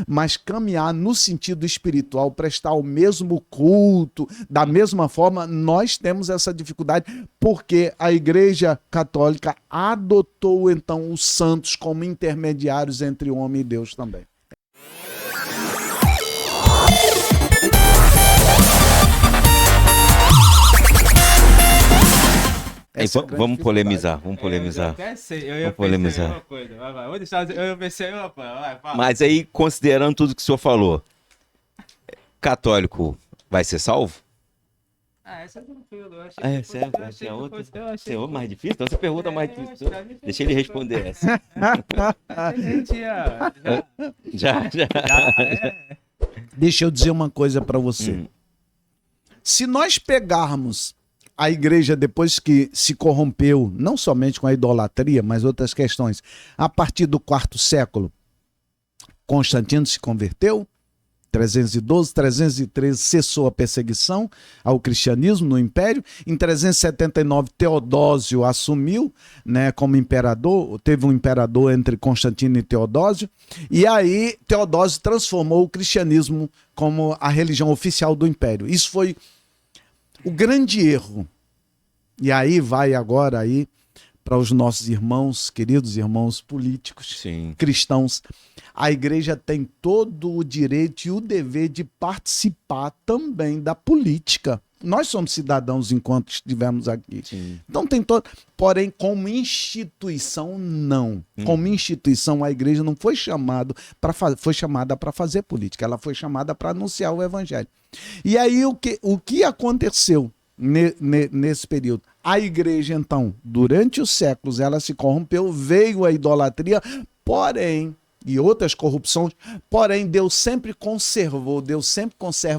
mas caminhar no sentido espiritual, prestar o mesmo culto, da mesma forma, nós temos essa dificuldade, porque a Igreja Católica adotou, então, os santos como intermediários entre o homem e Deus também. Vamos polemizar. Vamos polemizar. Mas aí, considerando tudo que o senhor falou, católico vai ser salvo? Essa é tranquilo. Tem outra mais difícil? Então você pergunta mais difícil. Deixa ele responder essa. Já. Deixa eu dizer uma coisa para você. Se nós pegarmos a igreja, depois que se corrompeu, não somente com a idolatria, mas outras questões, a partir do 4º século, Constantino se converteu, 312, 313 cessou a perseguição ao cristianismo no Império, em 379 Teodósio assumiu, né, como imperador, teve um imperador entre Constantino e Teodósio, e aí Teodósio transformou o cristianismo como a religião oficial do Império. Isso foi o grande erro. E aí vai agora aí para os nossos irmãos, queridos irmãos políticos, cristãos. A igreja tem todo o direito e o dever de participar também da política. Nós somos cidadãos enquanto estivermos aqui. Então tem todo... Porém, como instituição, não. Como instituição, a igreja não foi foi chamada para fazer política. Ela foi chamada para anunciar o evangelho. E aí o que aconteceu nesse período? A igreja, então, durante os séculos, ela se corrompeu, veio a idolatria, porém, e outras corrupções, porém, Deus sempre conserva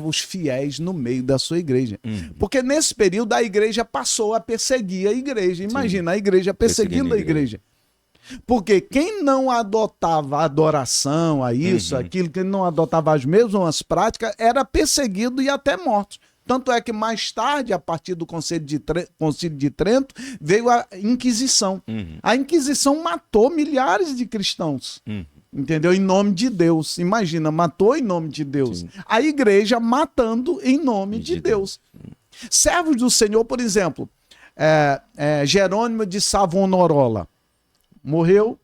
os fiéis no meio da sua igreja. Porque nesse período a igreja passou a perseguir a igreja. Imagina, a igreja perseguindo a igreja. Porque quem não adotava a adoração, a isso, aquilo, quem não adotava as mesmas práticas, era perseguido e até morto. Tanto é que mais tarde, a partir do Concílio de Trento, veio a Inquisição. A Inquisição matou milhares de cristãos. Entendeu? Em nome de Deus. Imagina, matou em nome de Deus. A igreja matando em nome de Deus. Servos do Senhor, por exemplo, Jerônimo de Savonarola morreu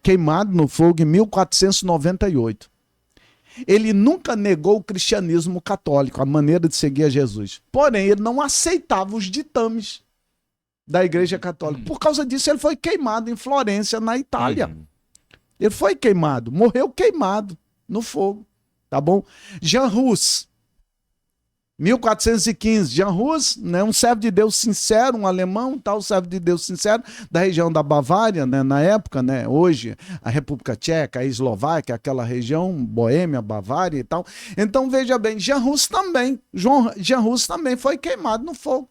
queimado no fogo em 1498. Ele nunca negou o cristianismo católico, a maneira de seguir a Jesus. Porém, ele não aceitava os ditames da Igreja Católica. Por causa disso, ele foi queimado em Florença, na Itália. Ele foi queimado, morreu queimado no fogo, tá bom? Jean Hus, 1415, Jean Hus, né, um servo de Deus sincero, um alemão, tal, servo de Deus sincero, da região da Bavária, né, na época, né, hoje a República Tcheca, a Eslováquia, aquela região, Boêmia, Bavária e tal. Então, veja bem, Jean Hus também foi queimado no fogo.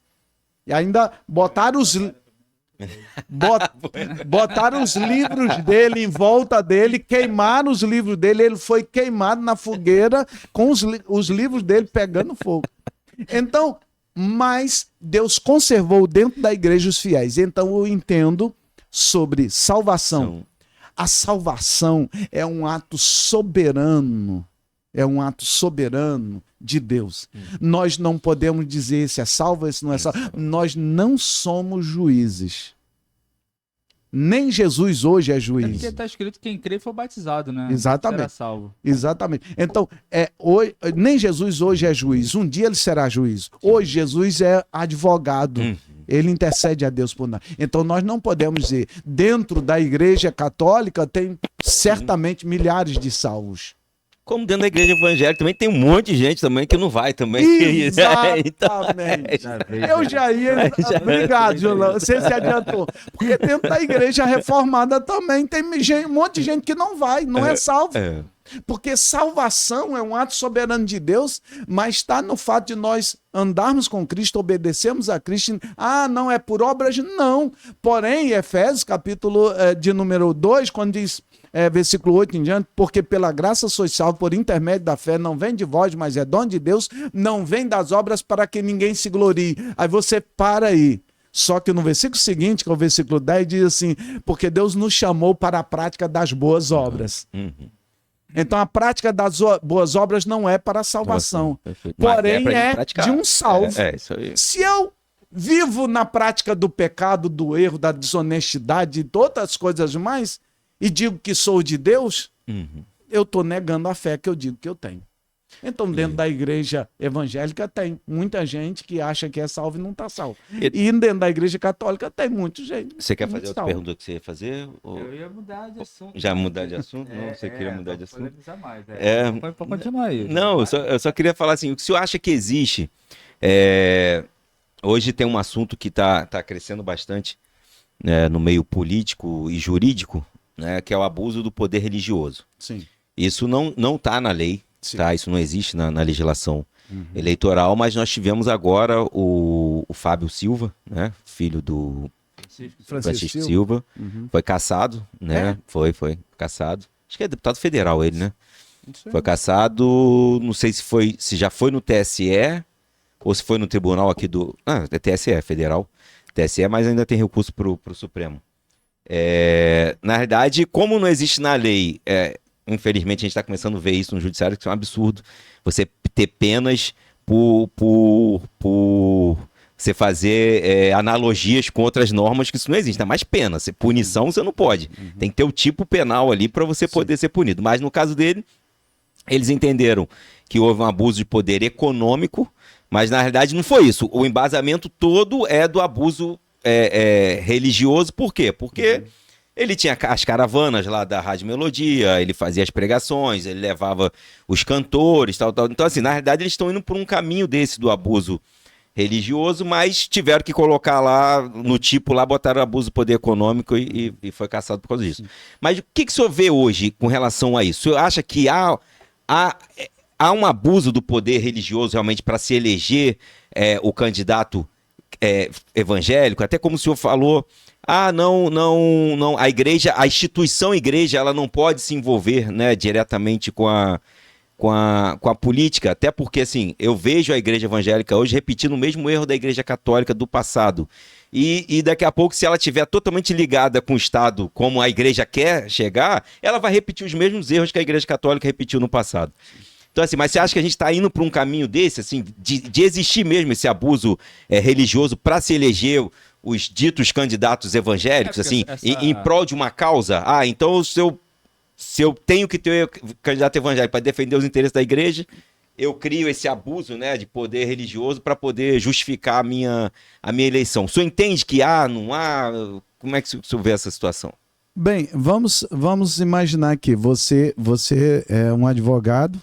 E ainda botaram botaram os livros dele em volta dele, queimaram os livros dele, ele foi queimado na fogueira com os livros dele pegando fogo. Então, mas Deus conservou dentro da igreja os fiéis. Então eu entendo sobre salvação. A salvação é um ato soberano. É um ato soberano de Deus. Nós não podemos dizer esse é salvo, esse não é salvo. Nós não somos juízes. Nem Jesus hoje é juiz. Porque está escrito que quem crê foi batizado, né? Exatamente. Será salvo. Exatamente. Então, nem Jesus hoje é juiz. Um dia ele será juiz. Hoje Jesus é advogado. Ele intercede a Deus por nós. Então nós não podemos dizer, dentro da igreja católica tem certamente milhares de salvos. Como dentro da igreja evangélica também tem um monte de gente também que não vai também. Exatamente. Eu já ia... Obrigado, Julão. Você se adiantou. Porque dentro da igreja reformada também tem um monte de gente que não vai, não é salvo. Porque salvação é um ato soberano de Deus, mas está no fato de nós andarmos com Cristo, obedecermos a Cristo. Não é por obras? Não. Porém, Efésios, capítulo de número 2, quando diz... versículo 8 em diante, porque pela graça sois salvos por intermédio da fé, não vem de vós, mas é dom de Deus, não vem das obras para que ninguém se glorie. Aí você para aí. Só que no versículo seguinte, que é o versículo 10, diz assim, porque Deus nos chamou para a prática das boas obras. Então a prática das boas obras não é para a salvação, Perfeito. porém Mas pra gente é praticar. de um salvo. Isso aí. Se eu vivo na prática do pecado, do erro, da desonestidade e de outras coisas mais, e digo que sou de Deus, eu estou negando a fé que eu digo que eu tenho. Então, dentro da igreja evangélica tem muita gente que acha que é salvo e não está salvo. E dentro da igreja católica tem muita gente. Você quer fazer outra pergunta que você ia fazer? Eu ia mudar de assunto. Já mudar de assunto? Não, você queria mudar de assunto? Mais, Pode continuar aí. Não, eu só queria falar assim, o que o senhor acha que existe? Hoje tem um assunto que tá crescendo bastante, né, no meio político e jurídico, né, que é o abuso do poder religioso. Sim. Isso não está na lei, tá? Isso não existe na legislação eleitoral, mas nós tivemos agora o Fábio Silva, né, filho do Francisco Silva, foi cassado, né? Foi cassado. Acho que é deputado federal ele, né? Foi cassado, não sei se já foi no TSE ou se foi no tribunal aqui do... é TSE, federal. TSE, mas ainda tem recurso pro Supremo. Na verdade, como não existe na lei, infelizmente a gente está começando a ver isso no judiciário, que é um absurdo. Você ter penas por você fazer analogias com outras normas, que isso não existe. Ainda mais pena. Punição você não pode. Tem que ter o tipo penal ali para você poder ser punido. Mas no caso dele, eles entenderam que houve um abuso de poder econômico, mas na realidade não foi isso. O embasamento todo é do abuso religioso. Por quê? Porque ele tinha as caravanas lá da Rádio Melodia, ele fazia as pregações, ele levava os cantores, tal. Então, assim, na realidade eles estão indo por um caminho desse do abuso religioso, mas tiveram que colocar lá, no tipo lá, botaram abuso do poder econômico e foi cassado por causa disso. Mas o que o senhor vê hoje com relação a isso? O senhor acha que há um abuso do poder religioso realmente para se eleger o candidato evangélico? Até como o senhor falou, não, a instituição igreja, ela não pode se envolver, né, diretamente com a política, até porque, assim, eu vejo a igreja evangélica hoje repetindo o mesmo erro da igreja católica do passado. E daqui a pouco, se ela estiver totalmente ligada com o Estado, como a igreja quer chegar, ela vai repetir os mesmos erros que a igreja católica repetiu no passado. Então, assim, mas você acha que a gente está indo para um caminho desse, assim, de existir mesmo esse abuso religioso para se eleger os ditos candidatos evangélicos, assim, em prol de uma causa? Então, se eu tenho que ter candidato evangélico para defender os interesses da igreja, eu crio esse abuso, né, de poder religioso para poder justificar a minha eleição. O senhor entende que não há? Como é que o senhor vê essa situação? Bem, vamos imaginar que você é um advogado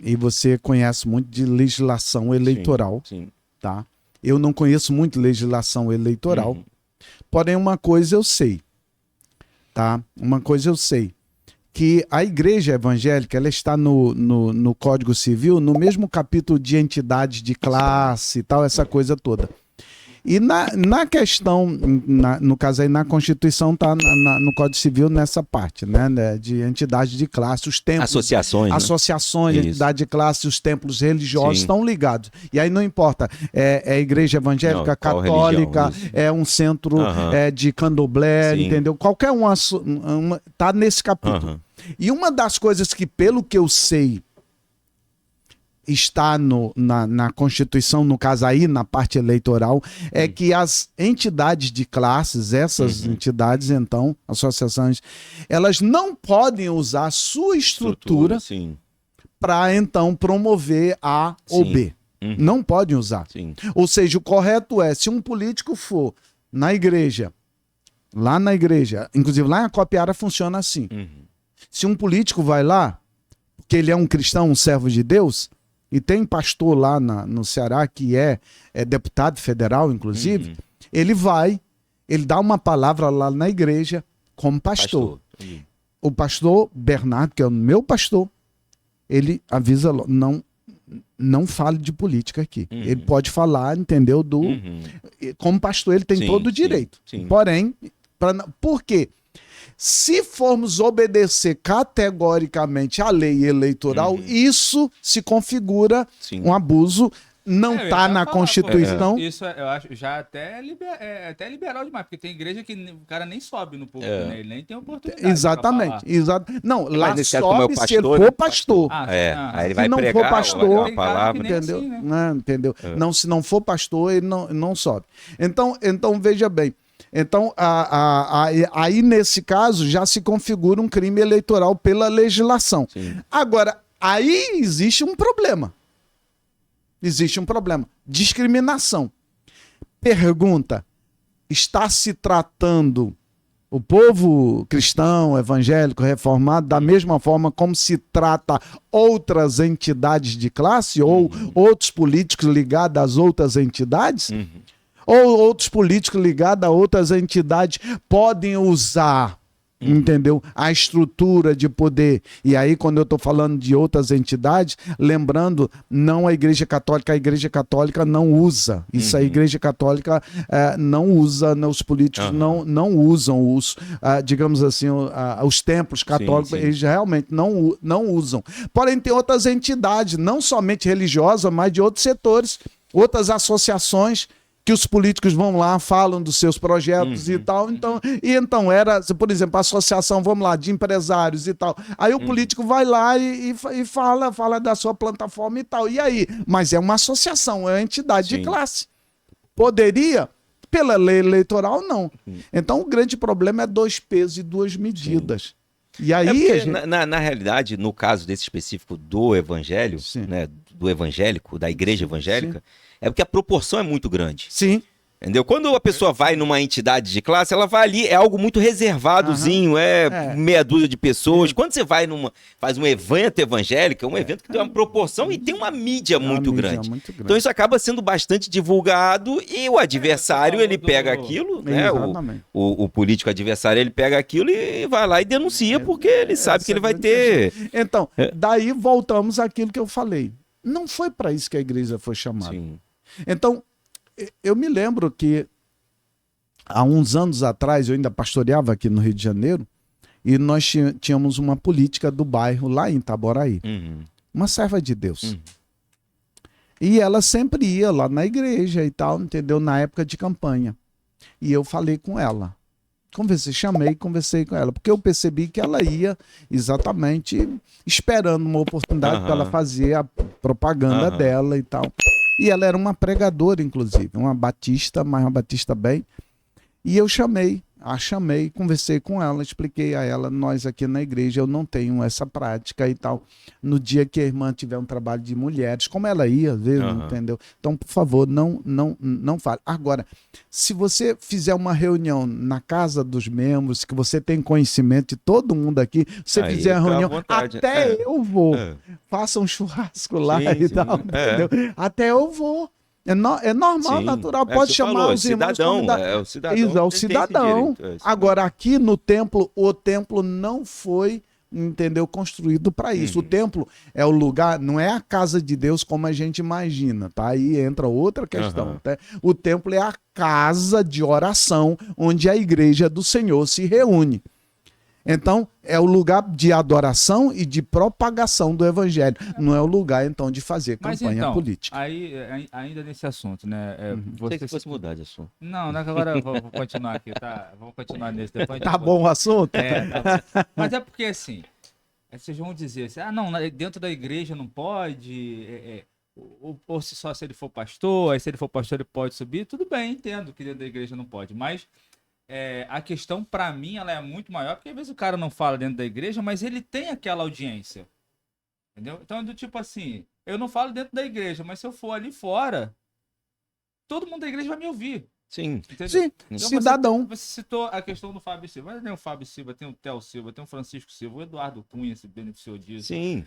e você conhece muito de legislação eleitoral, sim. Tá? Eu não conheço muito legislação eleitoral, porém uma coisa eu sei, tá? Uma coisa eu sei, que a igreja evangélica, ela está no Código Civil, no mesmo capítulo de entidades de classe e tal, essa coisa toda. E na questão, no caso aí, na Constituição, está no Código Civil nessa parte, né? De entidade de classe, os templos. Associações, né? Entidade de classe, os templos religiosos estão ligados. E aí não importa, é igreja evangélica, católica, é um centro de candomblé, entendeu? Qualquer um está nesse capítulo. E uma das coisas que, pelo que eu sei, está na Constituição, no caso aí, na parte eleitoral, é que as entidades de classes, essas entidades, então, associações, elas não podem usar a sua estrutura para, então, promover A ou B. Não podem usar. Ou seja, o correto é, se um político for na igreja, lá na igreja, inclusive lá em Acopiara funciona assim. Se um político vai lá, porque ele é um cristão, um servo de Deus, e tem pastor lá no Ceará que é deputado federal, inclusive, ele dá uma palavra lá na igreja como pastor. O pastor Bernardo, que é o meu pastor, ele avisa, não fale de política aqui. Ele pode falar, entendeu? Como pastor, ele tem todo o direito. Porém, por quê? Se formos obedecer categoricamente à lei eleitoral, isso se configura um abuso não eu ia está até na falar, Constituição. pô, isso eu acho já até, até liberal demais, porque tem igreja que o cara nem sobe no púlpito, né? Ele nem tem oportunidade pra Exatamente. falar. Não, lá Mas nesse caso, como é o sobe se ele pastor, for né? pastor. Aí ele Se vai não for pregar pastor, a palavra. tem cara que nem Entendeu? assim, né? Não, entendeu? Não, se não for pastor, ele não sobe. Então veja bem. Então, aí, nesse caso, já se configura um crime eleitoral pela legislação. Sim. Agora, aí existe um problema. Existe um problema. Discriminação. Pergunta: está se tratando o povo cristão, evangélico, reformado, da mesma forma como se trata outras entidades de classe ou outros políticos ligados às outras entidades? Ou outros políticos ligados a outras entidades podem usar, entendeu? A estrutura de poder. E aí, quando eu estou falando de outras entidades, lembrando, não a Igreja Católica não usa. Isso a Igreja Católica não usa, os políticos não usam os, digamos assim, os templos católicos, sim. eles realmente não usam. Porém, tem outras entidades, não somente religiosas, mas de outros setores, outras associações, que os políticos vão lá, falam dos seus projetos e tal. Então era, por exemplo, a associação, vamos lá, de empresários e tal. Aí o político vai lá e fala da sua plataforma e tal. E aí? Mas é uma associação, é uma entidade de classe. Poderia? Pela lei eleitoral, não. Então o grande problema é 2 pesos e 2 medidas. E aí, na realidade, no caso desse específico do evangelho, né, do evangélico, da igreja evangélica, é porque a proporção é muito grande. Sim. Entendeu? Quando a pessoa vai numa entidade de classe, ela vai ali, é algo muito reservadozinho, meia dúzia de pessoas. Quando você vai faz um evento evangélico, é um evento que tem uma proporção e tem uma mídia muito grande. Então isso acaba sendo bastante divulgado e o adversário, ele pega aquilo, né? O político adversário, ele pega aquilo e vai lá e denuncia, porque ele sabe que ele vai ter... Então, daí voltamos àquilo que eu falei. Não foi para isso que a igreja foi chamada. Sim. Então, eu me lembro que há uns anos atrás, eu ainda pastoreava aqui no Rio de Janeiro, e nós tínhamos uma política do bairro lá em Itaboraí. Uma serva de Deus. E ela sempre ia lá na igreja e tal, entendeu? Na época de campanha. E eu falei com ela. Conversei com ela, porque eu percebi que ela ia exatamente esperando uma oportunidade para ela fazer a propaganda dela e tal. E ela era uma pregadora, inclusive, uma batista, mas uma batista bem. E eu chamei, conversei com ela, expliquei a ela, nós aqui na igreja, eu não tenho essa prática e tal. No dia que a irmã tiver um trabalho de mulheres, como ela ia, às vezes, entendeu? Então, por favor, não fale. Agora, se você fizer uma reunião na casa dos membros, que você tem conhecimento de todo mundo aqui, você fizer a reunião, até eu vou. Faça um churrasco lá e tal, entendeu? Até eu vou. É normal, natural, pode chamar os irmãos. É o cidadão. É o cidadão. Agora, aqui no templo, o templo não foi, entendeu, construído para isso. O templo é o lugar, não é a casa de Deus como a gente imagina, tá? Aí entra outra questão. Tá? O templo é a casa de oração onde a igreja do Senhor se reúne. Então, é o lugar de adoração e de propagação do evangelho. Não é o lugar, então, de fazer campanha política. Aí, ainda nesse assunto, né? Você que fosse mudar de assunto. Não, agora eu vou continuar aqui, tá? Vamos continuar nesse. Depois tá bom o assunto? Tá bom. Mas é porque, assim, vocês vão dizer assim, não, dentro da igreja não pode, ou se ele for pastor, aí se ele for pastor ele pode subir, tudo bem, entendo que dentro da igreja não pode, mas... a questão, pra mim, ela é muito maior, porque às vezes o cara não fala dentro da igreja, mas ele tem aquela audiência. Entendeu? Então, do tipo assim, eu não falo dentro da igreja, mas se eu for ali fora, todo mundo da igreja vai me ouvir. Sim. Entendeu? Sim, então, cidadão. Você citou a questão do Fábio Silva. Mas tem o Fábio Silva, tem o Theo Silva, tem o Francisco Silva, o Eduardo Cunha se beneficiou disso. Sim.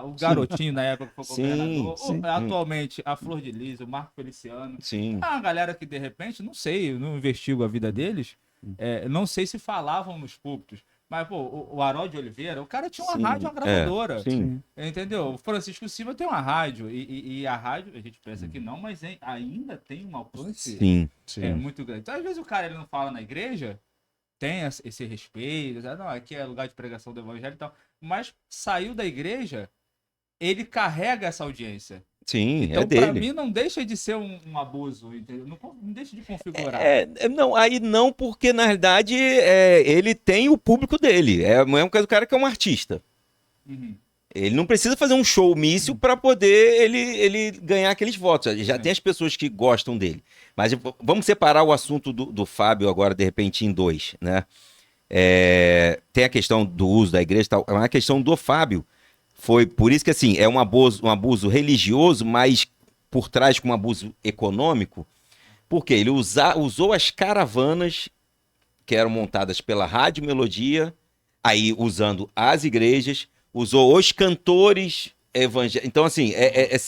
O Garotinho, na época, que foi governador. Sim. Atualmente, a Flor de Lis, o Marco Feliciano. Sim. Uma galera que, de repente, não sei, eu não investigo a vida deles, não sei se falavam nos púlpitos. Mas, pô, o Harold de Oliveira, o cara tinha uma rádio, uma gravadora. Entendeu? O Francisco Silva tem uma rádio. E a rádio, a gente pensa que não, mas ainda tem um alcance muito grande. Então, às vezes, o cara ele não fala na igreja, tem esse respeito, não, aqui é lugar de pregação do evangelho e tal. Mas saiu da igreja, ele carrega essa audiência. Sim, Então, é pra dele. mim, não deixa de ser um abuso, entendeu? Não deixa de configurar. Não, aí não, porque na realidade ele tem o público dele. É a mesma coisa do cara que é um artista. Uhum. Ele não precisa fazer um showmício para poder ele ganhar aqueles votos. Já Sim. tem as pessoas que gostam dele. Mas vamos separar o assunto do Fábio agora, de repente, em dois, né? Tem a questão do uso da igreja e tal. É uma questão do Fábio. Foi por isso que, assim, é um abuso religioso, mas por trás com um abuso econômico. Porque ele usou as caravanas que eram montadas pela Rádio Melodia, aí usando as igrejas, usou os cantores evangélicos. Então, assim,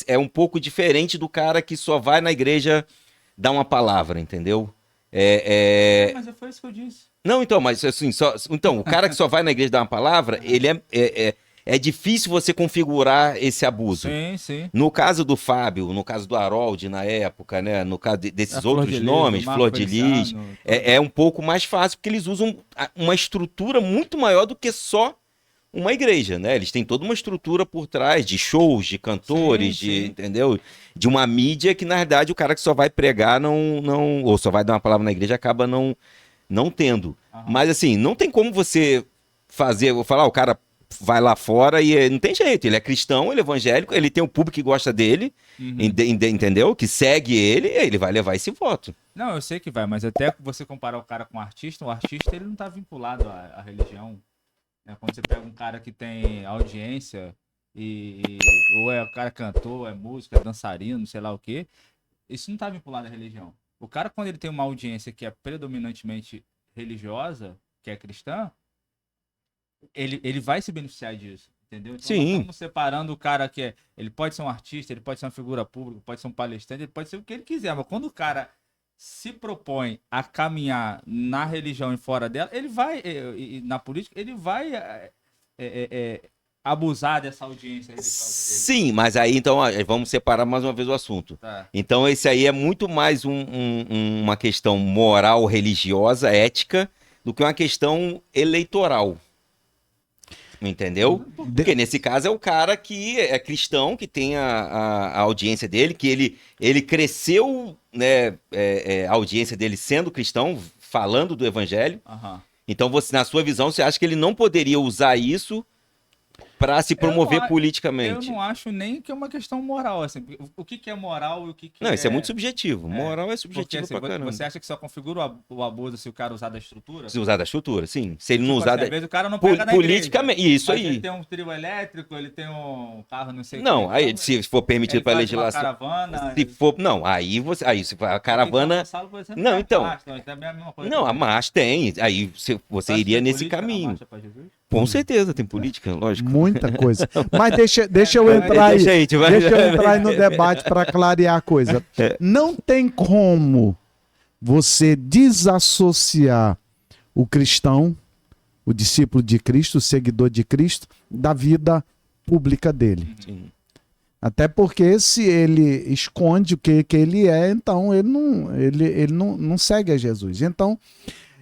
é um pouco diferente do cara que só vai na igreja dar uma palavra, entendeu? Mas foi isso que eu disse. Não, então, mas assim, então, o cara que só vai na igreja dar uma palavra, ele é difícil você configurar esse abuso. Sim, sim. No caso do Fábio, no caso do Harold na época, né? No caso desses Flor outros de Lis, nomes, o Marco Flor de Lis, Feliciano, é um pouco mais fácil, porque eles usam uma estrutura muito maior do que só uma igreja, né? Eles têm toda uma estrutura por trás de shows, de cantores, Sim. entendeu? De uma mídia que, na verdade, o cara que só vai pregar ou só vai dar uma palavra na igreja acaba não tendo. Aham. Mas assim, não tem como você falar, o cara vai lá fora e não tem jeito, ele é cristão, ele é evangélico, ele tem um público que gosta dele, Uhum. entendeu? Que segue ele vai levar esse voto. Não, eu sei que vai, mas até você comparar o cara com o artista ele não tá vinculado à religião. Né? Quando você pega um cara que tem audiência ou é o cara cantor, é músico, é dançarino, sei lá o quê, isso não tá vinculado à religião. O cara, quando ele tem uma audiência que é predominantemente religiosa, que é cristã, ele vai se beneficiar disso, entendeu? Então nós Sim. estamos separando o cara ele pode ser um artista, ele pode ser uma figura pública, pode ser um palestrante, ele pode ser o que ele quiser, mas quando o cara se propõe a caminhar na religião e fora dela, ele vai, na política, ele vai abusar dessa audiência religiosa Sim, mas aí então vamos separar mais uma vez o assunto. dele. Tá. Então esse aí é muito mais uma questão moral, religiosa, ética, do que uma questão eleitoral. Entendeu? Porque nesse caso é o cara que é cristão, que tem a audiência dele, que ele cresceu, né, a audiência dele sendo cristão, falando do evangelho. Aham. Então, na sua visão, você acha que ele não poderia usar isso para se promover Eu politicamente? não acho nem que é uma questão moral, assim. O que é moral e o que Não, isso é muito é subjetivo. Moral é porque, subjetivo assim, pra caramba. você acha que só configura o abuso se o cara usar da estrutura? Se usar da estrutura, sim. Se ele não Tipo usar assim, da... às vezes o cara não pega na igreja, politicamente, isso mas aí. ele tem um trio elétrico, ele tem um carro não sei o Não, quê, aí então, se for permitido ele para faz uma legislação, caravana, se for, não, aí se for a caravana, Gonçalo, por exemplo, não, tem a então, marcha, então é a mesma coisa não, a também. marcha tem, aí você Você acha iria que tem nesse política na caminho. marcha pra Jesus? Com certeza tem política, lógico. Muita coisa. Mas deixa eu entrar aí. Deixa aí, tipo, Deixa eu entrar aí no debate para clarear a coisa. Não tem como você desassociar o cristão, o discípulo de Cristo, o seguidor de Cristo, da vida pública dele. Sim. Até porque se ele esconde o que ele é, então ele não segue a Jesus. Então,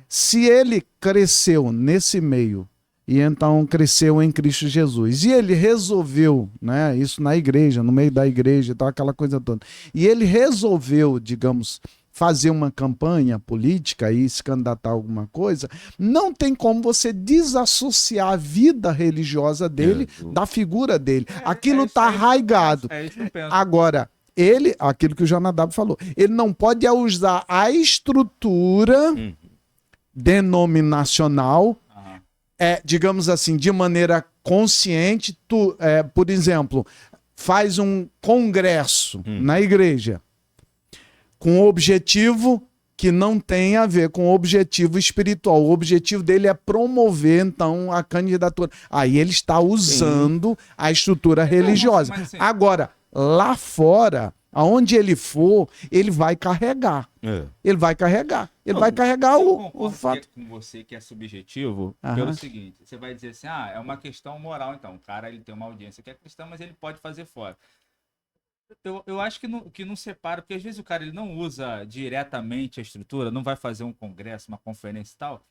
se ele cresceu nesse meio e então cresceu em Cristo Jesus, e ele resolveu, né, isso na igreja, no meio da igreja e tal, aquela coisa toda, e ele resolveu, digamos, fazer uma campanha política e se candidatar a alguma coisa, não tem como você desassociar a vida religiosa dele da figura dele. Aquilo está arraigado. É isso que eu penso. Agora, aquilo que o Jonadab falou, ele não pode usar a estrutura denominacional, digamos assim, de maneira consciente. Por exemplo, faz um congresso na igreja com objetivo que não tem a ver com o objetivo espiritual. O objetivo dele é promover, então, a candidatura. Aí ele está usando a estrutura religiosa. mas assim- Agora, lá fora, aonde ele for, ele vai carregar. Ele vai carregar. Ele vai carregar Eu o concordo fato. com você que é subjetivo pelo seguinte, você vai dizer assim, é uma questão moral, então, o cara ele tem uma audiência que é cristã, mas ele pode fazer fora. Eu acho que não separa, porque às vezes o cara ele não usa diretamente a estrutura, não vai fazer um congresso, uma conferência e tal,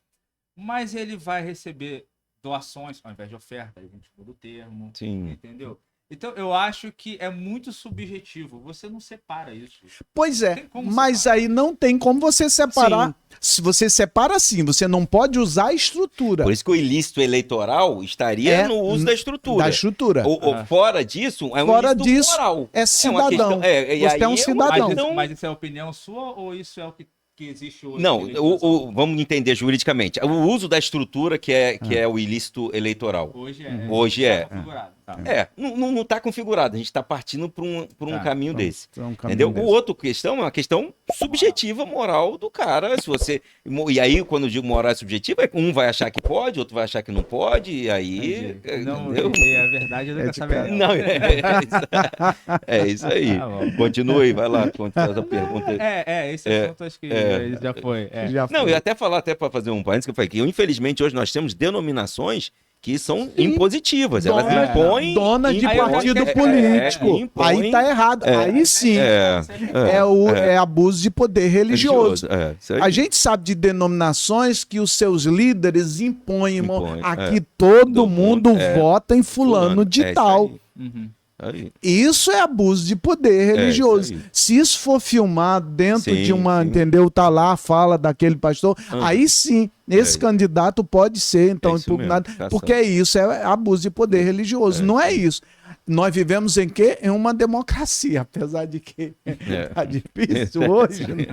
mas ele vai receber doações ao invés de oferta, a gente muda o termo, Sim. entendeu? Então, eu acho que é muito subjetivo. Você não separa isso. Pois Não é, tem como mas separar. aí não tem como você separar. Se você separa assim, você não pode usar a estrutura Por isso que o ilícito eleitoral estaria É, no uso da estrutura. da estrutura. Ou fora disso, é um Fora ilícito disso, moral. é uma cidadão. questão- e Você aí é um uma cidadão. questão- Mas isso é opinião sua ou isso é o que existe hoje? Não, de legislação? vamos entender juridicamente. O uso da estrutura que é o ilícito eleitoral. Hoje é. Hoje é. Tá configurado. Tá. Não está configurado. A gente está partindo por um Tá, caminho desse. Então, um caminho Entendeu? desse. O outro questão é uma questão subjetiva, moral do cara. Se você e aí quando eu digo moral subjetiva, um vai achar que pode, outro vai achar que não pode, e aí, Não, entendeu? é verdade, eu É nunca de sabia. cara. Não, é isso aí. Tá bom. Continue, vai lá, faz a pergunta. Esse assunto acho que já foi. Já Não, foi. eu ia até falar, até para fazer um parênteses, que eu falei que infelizmente hoje nós temos denominações que são impositivas. Elas impõem. Dona de Aí eu partido acho que político. impõe- Aí tá errado. Aí sim. É, É abuso de poder religioso. Isso aí. A gente sabe de denominações que os seus líderes impõem, irmão. Impõe, Aqui todo mundo vota em fulano de é isso tal. aí. Uhum. Aí. Isso é abuso de poder religioso. isso aí. Se isso for filmado dentro Sim, de uma, sim. entendeu? Tá lá a fala daquele pastor, aí sim, esse É. candidato pode ser, então, É isso impugnado. mesmo, Porque é isso, é abuso de poder religioso. Não é isso. Nós vivemos em quê? Em uma democracia, apesar de que tá difícil hoje, né?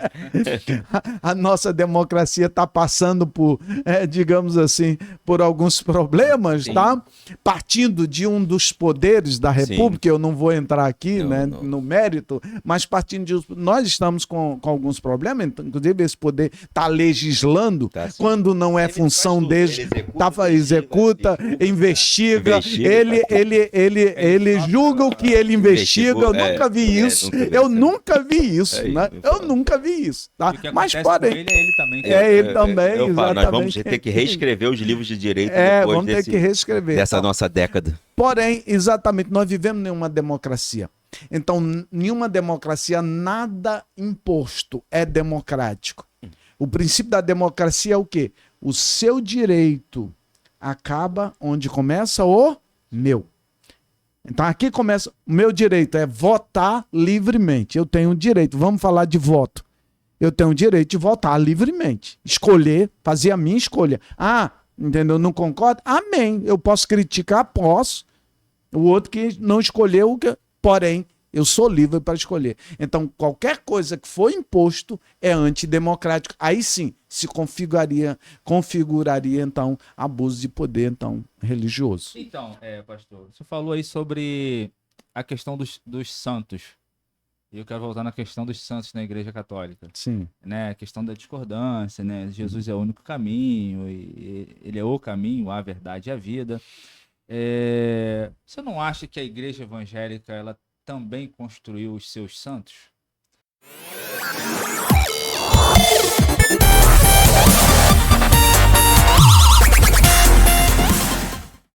A nossa democracia está passando por, digamos assim, por alguns problemas, Sim. tá? Partindo de um dos poderes da República, eu não vou entrar aqui, Não, né, não. no mérito, mas partindo de nós estamos com alguns problemas, inclusive esse poder está legislando Tá, sim. quando não é Ele função faz tudo, dele, ele executa, investiga, investiga. ele julga o que ele investiga. Eu Investigou, nunca vi isso. Eu nunca vi isso, É né? isso, Eu nunca vi isso, tá? O que Mas acontece com porém, ele é ele também. é ele também, Eu falo, nós vamos exatamente. ter que reescrever os livros de direito depois Vamos ter que reescrever. dessa tá? nossa década. Porém, exatamente, nós vivemos em uma democracia. Então, em uma democracia, nada imposto é democrático. O princípio da democracia é o quê? O seu direito acaba onde começa o meu. Então, aqui começa. O meu direito é votar livremente. Eu tenho o direito. Vamos falar de voto. Eu tenho o direito de votar livremente. Escolher, fazer a minha escolha. Entendeu? Não concorda? Amém. Eu posso criticar? Posso. O outro que não escolheu, porém, eu sou livre para escolher. Então, qualquer coisa que for imposto é antidemocrático. Aí sim, se configuraria então, abuso de poder, então, religioso. Então, pastor, você falou aí sobre a questão dos santos. E eu quero voltar na questão dos santos na Igreja Católica. Sim. Né? A questão da discordância, né? Jesus é o único caminho, e ele é o caminho, a verdade e a vida. Você não acha que a Igreja Evangélica ela também construiu os seus santos?